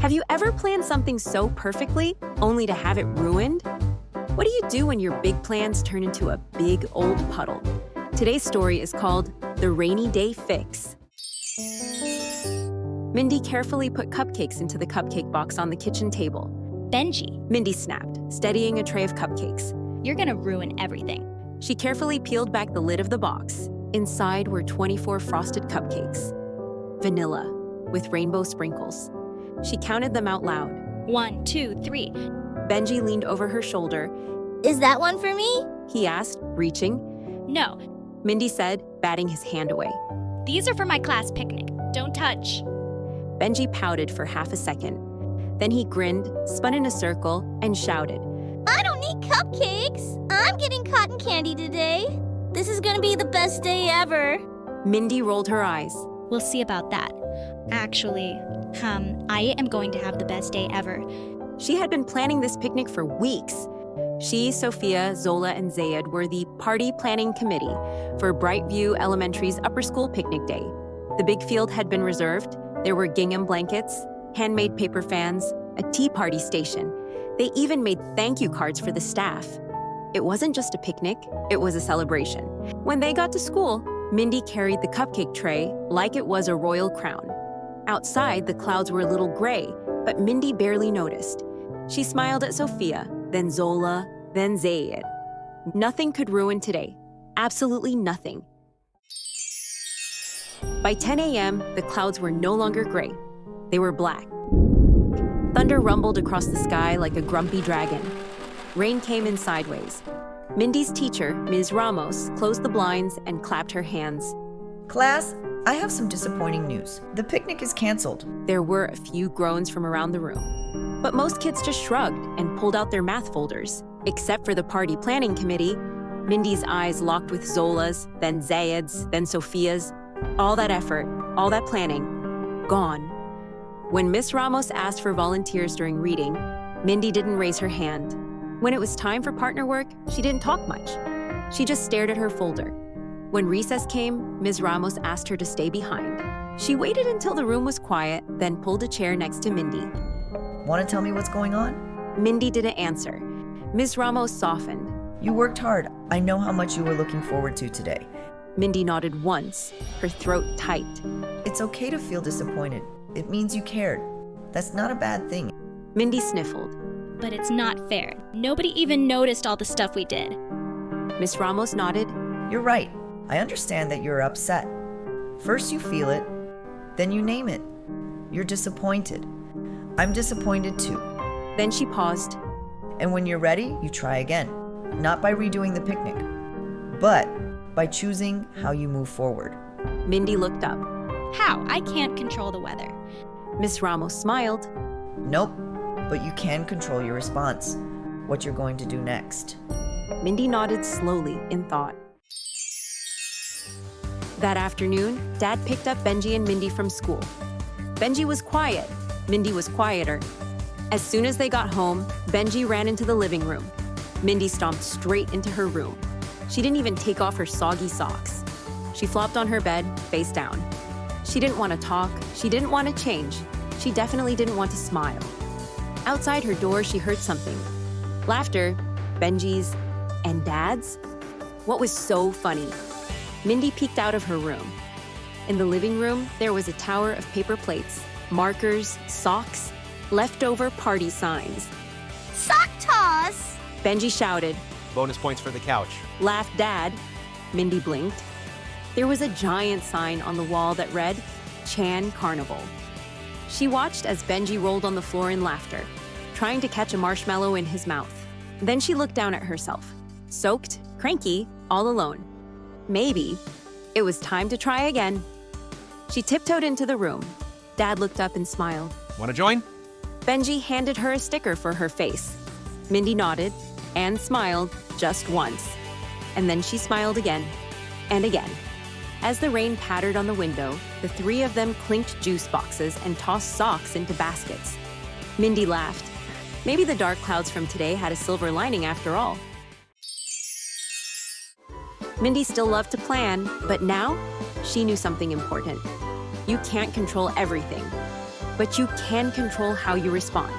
Have you ever planned something so perfectly, only to have it ruined? What do you do when your big plans turn into a big old puddle? Today's story is called The Rainy Day Fix. Mindy carefully put cupcakes into the cupcake box on the kitchen table. Benji, Mindy snapped, steadying a tray of cupcakes. you're gonna ruin everything. She carefully peeled back the lid of the box. Inside were 24 frosted cupcakes. Vanilla, with rainbow sprinkles. She counted them out loud. 1, 2, 3. Benji leaned over her shoulder. Is that one for me? He asked, reaching. No, Mindy said, batting his hand away. these are for my class picnic. Don't touch. Benji pouted for half a second. Then he grinned, spun in a circle, and shouted. I don't need cupcakes. I'm getting cotton candy today. This is gonna be the best day ever. Mindy rolled her eyes. We'll see about that. Actually, I am going to have the best day ever. She had been planning this picnic for weeks. She, Sophia, Zola, and Zayed were the party planning committee for Brightview Elementary's upper school picnic day. The big field had been reserved. There were gingham blankets, handmade paper fans, a tea party station. They even made thank you cards for the staff. It wasn't just a picnic, it was a celebration. When they got to school, Mindy carried the cupcake tray like it was a royal crown. Outside, the clouds were a little gray, but Mindy barely noticed. She smiled at Sophia, then Zola, then Zayed. Nothing could ruin today. Absolutely nothing. By 10 a.m., the clouds were no longer gray. They were black. Thunder rumbled across the sky like a grumpy dragon. Rain came in sideways. Mindy's teacher, Ms. Ramos, closed the blinds and clapped her hands. Class, I have some disappointing news. The picnic is canceled. There were a few groans from around the room. But most kids just shrugged and pulled out their math folders. Except for the party planning committee, Mindy's eyes locked with Zola's, then Zayed's, then Sophia's. All that effort, all that planning, gone. When Miss Ramos asked for volunteers during reading, Mindy didn't raise her hand. When it was time for partner work, she didn't talk much. She just stared at her folder. When recess came, Ms. Ramos asked her to stay behind. She waited until the room was quiet, then pulled a chair next to Mindy. Want to tell me what's going on? Mindy didn't answer. Ms. Ramos softened. You worked hard. I know how much you were looking forward to today. Mindy nodded once, her throat tight. It's okay to feel disappointed. It means you cared. That's not a bad thing. Mindy sniffled. But it's not fair. Nobody even noticed all the stuff we did. Miss Ramos nodded. You're right. I understand that you're upset. First you feel it, then you name it. You're disappointed. I'm disappointed too. Then she paused. And when you're ready, you try again. Not by redoing the picnic, but by choosing how you move forward. Mindy looked up. How? I can't control the weather. Miss Ramos smiled. Nope, but you can control your response, what you're going to do next. Mindy nodded slowly in thought. That afternoon, Dad picked up Benji and Mindy from school. Benji was quiet. Mindy was quieter. As soon as they got home, Benji ran into the living room. Mindy stomped straight into her room. She didn't even take off her soggy socks. She flopped on her bed, face down. She didn't want to talk. She didn't want to change. She definitely didn't want to smile. Outside her door, she heard something. Laughter, Benji's, and Dad's. What was so funny? Mindy peeked out of her room. In the living room, there was a tower of paper plates, markers, socks, leftover party signs. Sock toss! Benji shouted. Bonus points for the couch. Laughed Dad. Mindy blinked. There was a giant sign on the wall that read, Chan Carnival. She watched as Benji rolled on the floor in laughter, trying to catch a marshmallow in his mouth. Then she looked down at herself, soaked, cranky, all alone. Maybe it was time to try again. She tiptoed into the room. Dad looked up and smiled. Want to join? Benji handed her a sticker for her face. Mindy nodded and smiled just once. And then she smiled again and again. As the rain pattered on the window, the three of them clinked juice boxes and tossed socks into baskets. Mindy laughed. Maybe the dark clouds from today had a silver lining after all. Mindy still loved to plan, but now she knew something important. You can't control everything. But you can control how you respond.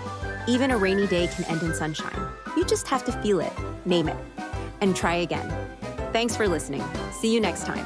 Even a rainy day can end in sunshine. You just have to feel it, name it, and try again. Thanks for listening. See you next time.